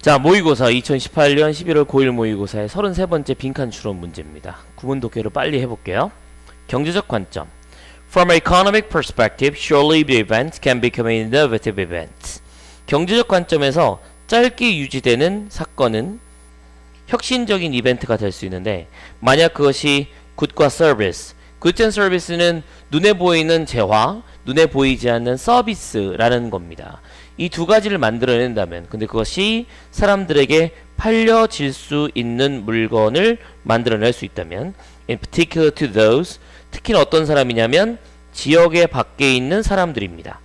자, 모의고사 2018년 11월 고1 모의고사의 33번째 빈칸 추론 문제입니다. 구문 독해를 빨리 해볼게요. 경제적 관점. From an economic perspective, short-lived events can become innovative events. 경제적 관점에서 짧게 유지되는 사건은 혁신적인 이벤트가 될 수 있는데, 만약 그것이 굿과 서비스, 굿 앤 서비스는 눈에 보이는 재화, 눈에 보이지 않는 서비스라는 겁니다. 이 두 가지를 만들어낸다면, 근데 그것이 사람들에게 팔려질 수 있는 물건을 만들어낼 수 있다면, in particular to those, 특히 어떤 사람이냐면 지역의 밖에 있는 사람들입니다.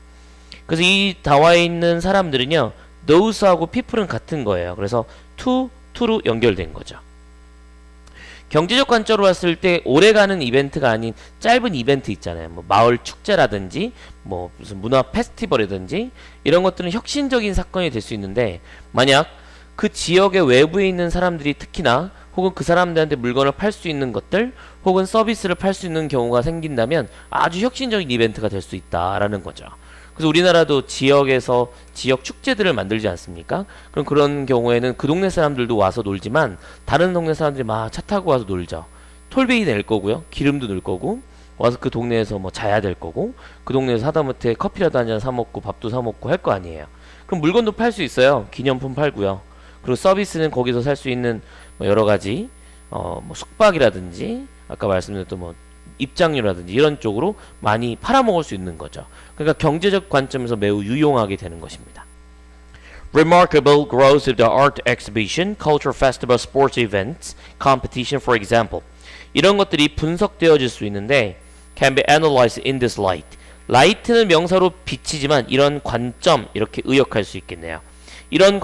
그래서 이 나와 있는 사람들은요, those하고 people은 같은 거예요. 그래서 to로 연결된 거죠. 경제적 관점으로 봤을 때 오래가는 이벤트가 아닌 짧은 이벤트 있잖아요. 뭐 마을 축제라든지 뭐 무슨 문화 페스티벌이든지 이런 것들은 혁신적인 사건이 될 수 있는데, 만약 그 지역의 외부에 있는 사람들이 특히나 혹은 그 사람들한테 물건을 팔 수 있는 것들 혹은 서비스를 팔 수 있는 경우가 생긴다면 아주 혁신적인 이벤트가 될 수 있다라는 거죠. 그래서 우리나라도 지역에서 지역 축제들을 만들지 않습니까? 그럼 그런 경우에는 그 동네 사람들도 와서 놀지만 다른 동네 사람들이 막 차 타고 와서 놀죠. 톨베이 낼 거고요. 기름도 넣을 거고 와서 그 동네에서 뭐 자야 될 거고 그 동네에서 하다못해 커피라도 한잔 사 먹고 밥도 사 먹고 할 거 아니에요. 그럼 물건도 팔 수 있어요. 기념품 팔고요. 그리고 서비스는 거기서 살 수 있는 뭐 여러 가지 뭐 숙박이라든지 아까 말씀드렸던 뭐 입장료라든지 이런 쪽으로 많이 팔아먹을 수 있는 거죠. 그러니까 경제적 관점에서 매우 유용하게 되는 것입니다. Remarkable growth of the art exhibition, cultural festival, sports events, competition, for example. 이런 것들이 분석되어질 수 있는데 can be analyzed in this light. light는 명사로 비치지만 이런 관점 이렇게 의역할 수 있겠네요. 이런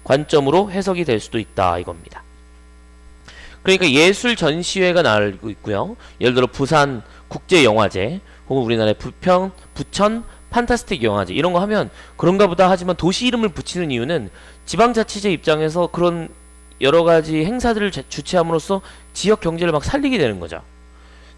관점으로 해석이 될 수도 있다 이겁니다. 그러니까 예술 전시회가 나오고 있고요. 예를 들어 부산 국제영화제 혹은 우리나라의 부천 판타스틱 영화제 이런 거 하면 그런가 보다 하지만 도시 이름을 붙이는 이유는 지방자치제 입장에서 그런 여러 가지 행사들을 주최함으로써 지역 경제를 막 살리게 되는 거죠.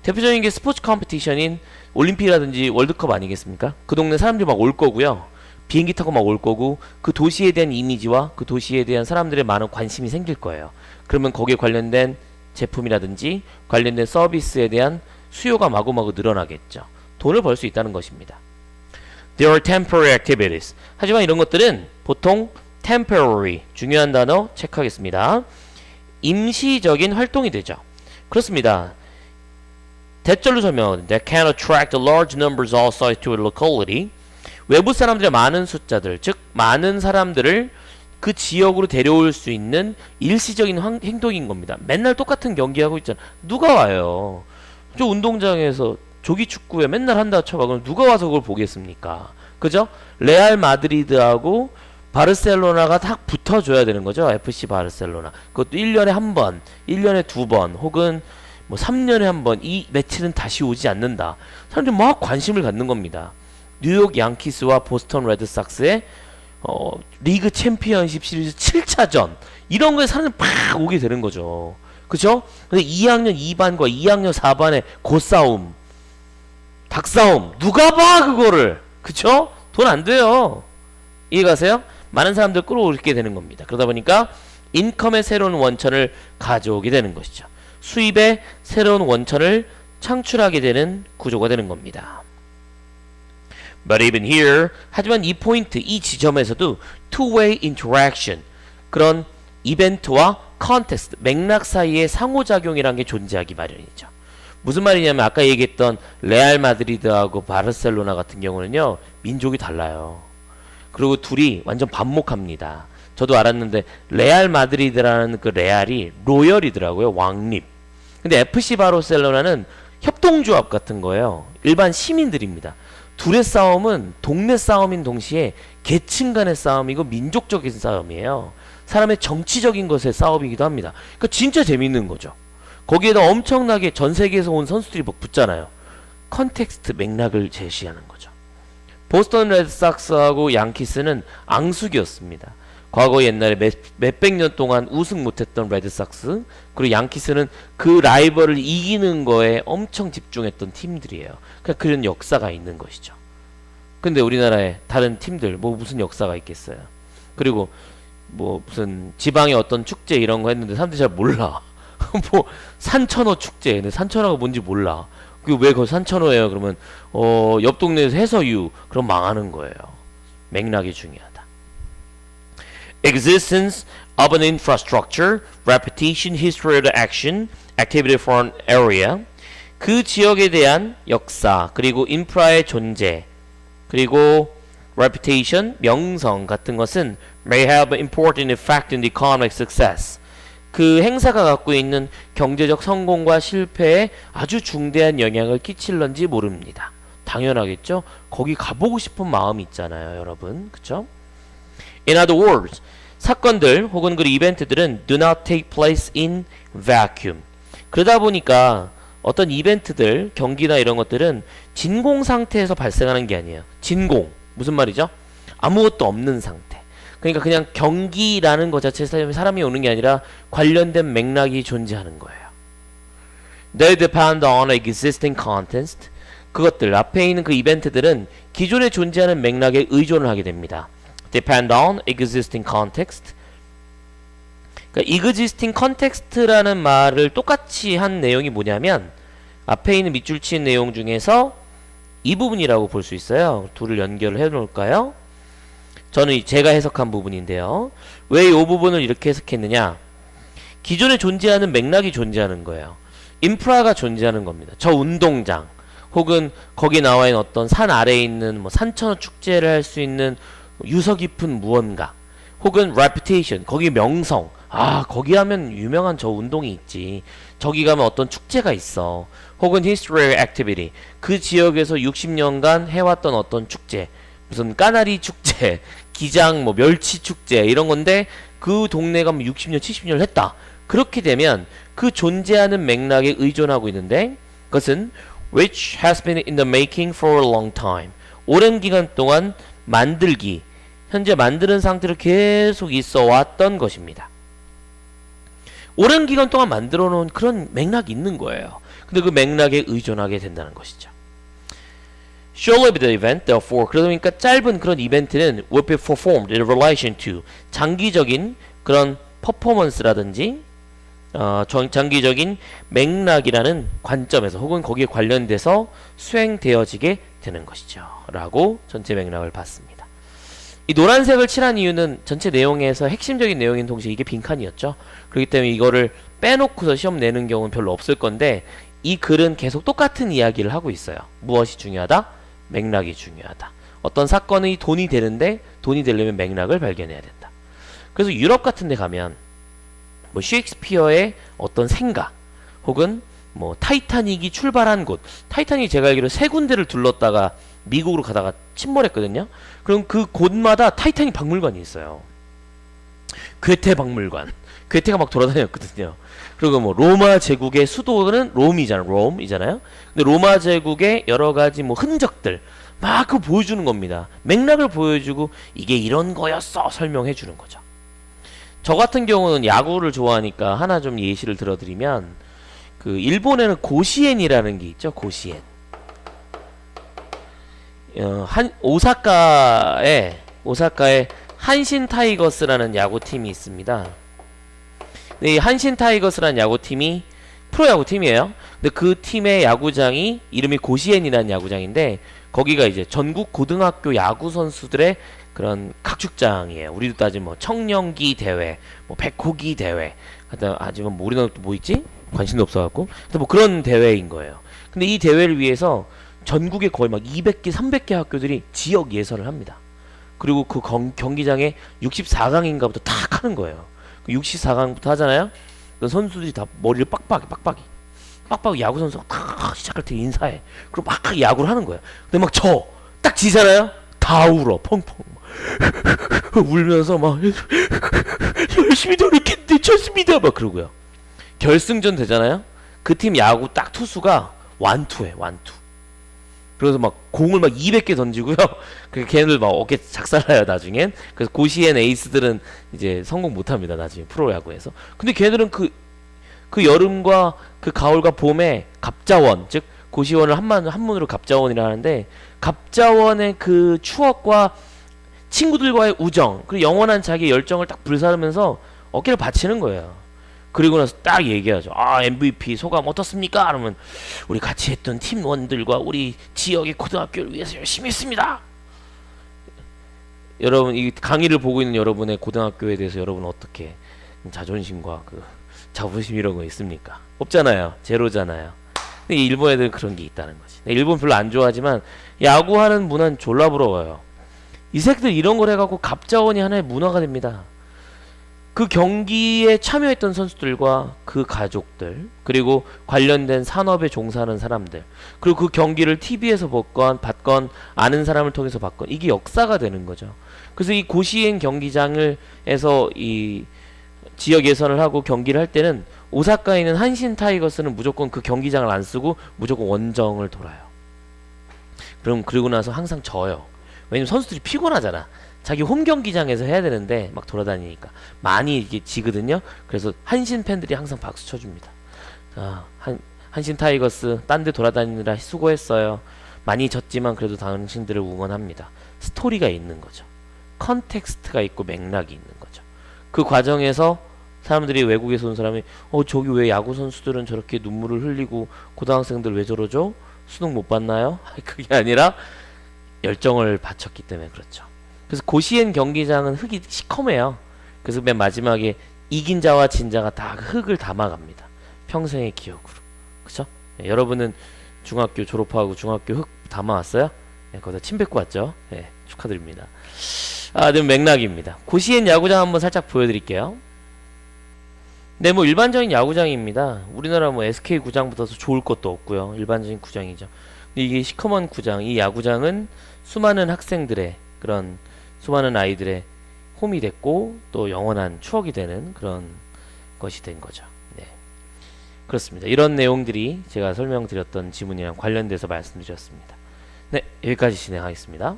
대표적인 게 스포츠 컴피티션인 올림픽이라든지 월드컵 아니겠습니까? 그 동네 사람들이 막 올 거고요. 비행기 타고 막 올 거고 그 도시에 대한 이미지와 그 도시에 대한 사람들의 많은 관심이 생길 거예요. 그러면 거기에 관련된 제품이라든지 관련된 서비스에 대한 수요가 마구마구 늘어나겠죠. 돈을 벌 수 있다는 것입니다. There are temporary activities. 하지만 이런 것들은 보통 temporary, 중요한 단어 체크하겠습니다. 임시적인 활동이 되죠. 그렇습니다. 대절로 설명하는데 that can attract large numbers outside to a locality. 외부 사람들의 많은 숫자들, 즉 많은 사람들을 그 지역으로 데려올 수 있는 일시적인 행동인 겁니다. 맨날 똑같은 경기하고 있잖아. 누가 와요? 저 운동장에서 조기 축구에 맨날 한다 쳐봐. 그럼 누가 와서 그걸 보겠습니까? 그죠? 레알 마드리드하고 바르셀로나가 딱 붙어줘야 되는 거죠. FC 바르셀로나. 그것도 1년에 한 번, 1년에 두 번, 혹은 뭐 3년에 한 번 이 매치는 다시 오지 않는다. 사람들이 막 관심을 갖는 겁니다. 뉴욕 양키스와 보스턴 레드삭스의 리그 챔피언십 시리즈 7차전 이런 거에 사람들이 팍 오게 되는 거죠. 그죠? 근데 2학년 2반과 2학년 4반의 고싸움, 닭싸움 누가 봐 그거를. 그쵸? 돈 안 돼요. 이해가세요? 많은 사람들 끌어올리게 되는 겁니다. 그러다 보니까 인컴의 새로운 원천을 가져오게 되는 것이죠. 수입의 새로운 원천을 창출하게 되는 구조가 되는 겁니다. But even here, 하지만 이 포인트, 이 지점에서도 two-way interaction, 그런 이벤트와 컨텍스트, 맥락 사이의 상호작용이라는 게 존재하기 마련이죠. 무슨 말이냐면 아까 얘기했던 레알 마드리드하고 바르셀로나 같은 경우는요, 민족이 달라요. 그리고 둘이 완전 반목합니다. 저도 알았는데 레알 마드리드라는 그 레알이 로열이더라고요. 왕립. 근데 FC 바르셀로나는 협동조합 같은 거예요. 일반 시민들입니다. 둘의 싸움은 동네 싸움인 동시에 계층 간의 싸움이고 민족적인 싸움이에요. 사람의 정치적인 것의 싸움이기도 합니다. 그러니까 진짜 재밌는 거죠. 거기에다 엄청나게 전 세계에서 온 선수들이 막 붙잖아요. 컨텍스트 맥락을 제시하는 거죠. 보스턴 레드삭스하고 양키스는 앙숙이었습니다. 과거 옛날에 몇백 년 동안 우승 못했던 레드삭스, 그리고 양키스는 그 라이벌을 이기는 거에 엄청 집중했던 팀들이에요. 그러니까 그런 역사가 있는 것이죠. 근데 우리나라에 다른 팀들 뭐 무슨 역사가 있겠어요. 그리고 뭐 무슨 지방의 어떤 축제 이런 거 했는데 사람들이 잘 몰라. 뭐 산천어 축제. 근데 산천어가 뭔지 몰라. 그 왜 거기 산천어예요? 그러면 옆 동네에서 해서유. 그럼 망하는 거예요. 맥락이 중요하다. Existence of an infrastructure, repetition, history of the action, activity for an area. 그 지역에 대한 역사, 그리고 인프라의 존재, 그리고 reputation, 명성 같은 것은 may have an important effect in the economic success. 그 행사가 갖고 있는 경제적 성공과 실패에 아주 중대한 영향을 끼칠런지 모릅니다. 당연하겠죠? 거기 가보고 싶은 마음이 있잖아요, 여러분. 그쵸? In other words, 사건들 혹은 그 이벤트들은 do not take place in vacuum. 그러다 보니까 어떤 이벤트들, 경기나 이런 것들은 진공 상태에서 발생하는 게 아니에요. 진공. 무슨 말이죠? 아무것도 없는 상태. 그러니까 그냥 경기라는 것 자체에서 사람이 오는 게 아니라 관련된 맥락이 존재하는 거예요. They depend on existing context. 그것들, 앞에 있는 그 이벤트들은 기존에 존재하는 맥락에 의존을 하게 됩니다. Depend on existing context. 그러니까 existing context라는 말을 똑같이 한 내용이 뭐냐면 앞에 있는 밑줄 치는 내용 중에서 이 부분이라고 볼 수 있어요. 둘을 연결을 해 놓을까요? 저는 제가 해석한 부분인데요. 왜 이 부분을 이렇게 해석했느냐? 기존에 존재하는 맥락이 존재하는 거예요. 인프라가 존재하는 겁니다. 저 운동장 혹은 거기 나와 있는 어떤 산 아래에 있는 뭐 산천어 축제를 할 수 있는 유서 깊은 무언가 혹은 reputation, 거기 명성. 아, 거기 하면 유명한 저 운동이 있지. 저기 가면 어떤 축제가 있어. 혹은 history activity, 그 지역에서 60년간 해왔던 어떤 축제, 무슨 까나리 축제, 기장 뭐 멸치 축제 이런 건데 그 동네가 뭐 60년, 70년을 했다. 그렇게 되면 그 존재하는 맥락에 의존하고 있는데 그것은 which has been in the making for a long time. 오랜 기간 동안 만들기, 현재 만드는 상태로 계속 있어 왔던 것입니다. 오랜 기간 동안 만들어 놓은 그런 맥락이 있는 거예요. 근데 그 맥락에 의존하게 된다는 것이죠. Surely the event, therefore, 그러니까 짧은 그런 이벤트는 will be performed in relation to 장기적인 그런 퍼포먼스라든지 장기적인 맥락이라는 관점에서 혹은 거기에 관련돼서 수행되어지게 되는 것이죠. 라고 전체 맥락을 봤습니다. 이 노란색을 칠한 이유는 전체 내용에서 핵심적인 내용인 동시에 이게 빈칸이었죠. 그렇기 때문에 이거를 빼놓고서 시험 내는 경우는 별로 없을 건데 이 글은 계속 똑같은 이야기를 하고 있어요. 무엇이 중요하다? 맥락이 중요하다. 어떤 사건이 돈이 되는데 돈이 되려면 맥락을 발견해야 된다. 그래서 유럽 같은 데 가면 뭐 셰익스피어의 어떤 생각 혹은 뭐 타이타닉이 출발한 곳, 타이타닉이 제가 알기로 세 군데를 둘렀다가 미국으로 가다가 침몰했거든요. 그럼 그 곳마다 타이타닉 박물관이 있어요. 괴테 박물관. 괴테가 막 돌아다녔거든요. 그리고 뭐 로마 제국의 수도는 롬이잖아요. 근데 로마 제국의 여러 가지 뭐 흔적들 막 그거 보여주는 겁니다. 맥락을 보여주고 이게 이런 거였어 설명해 주는 거죠. 저 같은 경우는 야구를 좋아하니까 하나 좀 예시를 들어드리면 그 일본에는 고시엔이라는 게 있죠. 고시엔. 오사카에 한신 타이거스라는 야구팀이 있습니다. 이 한신 타이거스라는 야구팀이 프로야구팀이에요. 근데 그 팀의 야구장이 이름이 고시엔이라는 야구장인데 거기가 이제 전국 고등학교 야구 선수들의 그런 각축장이에요. 우리도 따지면 뭐 청년기 대회, 뭐 백호기 대회, 하지만 뭐 우리나라 또 뭐 있지? 관심도 없어갖고. 근데 뭐 그런 대회인 거예요. 근데 이 대회를 위해서 전국에 거의 막 200개, 300개 학교들이 지역 예선을 합니다. 그리고 그 경기장에 64강인가부터 탁 하는 거예요. 64강부터 하잖아요. 그 선수들이 다 머리를 빡빡이 야구 선수가 탁 시작할 때 인사해. 그리고 막 야구를 하는 거예요. 근데 막 딱 지잖아요. 다 울어 펑펑 울면서 막 열심히 노력했는데 졌습니다 막 그러고요. 결승전 되잖아요. 그 팀 야구 딱 투수가 완투해. 그래서 막 공을 막 200개 던지고요. 그 걔네들 막 어깨 작살나요 나중엔. 그래서 고시엔 에이스들은 이제 성공 못합니다 나중에 프로야구에서. 근데 걔네들은 그 여름과 그 가을과 봄에 갑자원, 즉 고시원을 한문으로 갑자원이라 하는데 갑자원의 그 추억과 친구들과의 우정, 그리고 영원한 자기의 열정을 딱 불사르면서 어깨를 받치는 거예요. 그리고 나서 딱 얘기하죠. 아, MVP 소감 어떻습니까? 그러면 우리 같이 했던 팀원들과 우리 지역의 고등학교를 위해서 열심히 했습니다. 여러분, 이 강의를 보고 있는 여러분의 고등학교에 대해서 여러분 어떻게 자존심과 그 자부심 이런 거 있습니까? 없잖아요. 제로잖아요. 근데 일본 애들 그런 게 있다는 거지. 일본 별로 안 좋아하지만 야구하는 문화는 졸라 부러워요. 이 새끼들 이런 걸 해갖고 갑자원이 하나의 문화가 됩니다. 그 경기에 참여했던 선수들과 그 가족들, 그리고 관련된 산업에 종사하는 사람들, 그리고 그 경기를 TV에서 봤건 아는 사람을 통해서 봤건, 이게 역사가 되는 거죠. 그래서 이 고시엔 경기장에서 이 지역 예선을 하고 경기를 할 때는 오사카에 있는 한신 타이거스는 무조건 그 경기장을 안 쓰고 무조건 원정을 돌아요. 그럼 그러고 나서 항상 져요. 왜냐면 선수들이 피곤하잖아. 자기 홈 경기장에서 해야 되는데 막 돌아다니니까 많이 이게 지거든요. 그래서 한신 팬들이 항상 박수 쳐줍니다. 자, 한신 타이거스 딴 데 돌아다니느라 수고했어요. 많이 졌지만 그래도 당신들을 응원합니다. 스토리가 있는 거죠. 컨텍스트가 있고 맥락이 있는 거죠. 그 과정에서 사람들이, 외국에서 온 사람이 저기 왜 야구 선수들은 저렇게 눈물을 흘리고 고등학생들 왜 저러죠? 수능 못 봤나요? 그게 아니라 열정을 바쳤기 때문에 그렇죠. 그래서 고시엔 경기장은 흙이 시커매요. 그래서 맨 마지막에 이긴 자와 진 자가 다 흙을 담아갑니다. 평생의 기억으로. 그쵸? 네, 여러분은 중학교 졸업하고 중학교 흙 담아왔어요? 네, 거기다 침 뱉고 왔죠? 네, 축하드립니다. 네, 맥락입니다. 고시엔 야구장 한번 살짝 보여드릴게요. 네, 뭐 일반적인 야구장입니다. 우리나라 뭐 SK 구장보다 더 좋을 것도 없고요. 일반적인 구장이죠. 근데 이게 시커먼 구장, 이 야구장은 수많은 학생들의, 그런 수많은 아이들의 홈이 됐고 또 영원한 추억이 되는 그런 것이 된 거죠. 네, 그렇습니다. 이런 내용들이 제가 설명드렸던 지문이랑 관련돼서 말씀드렸습니다. 네, 여기까지 진행하겠습니다.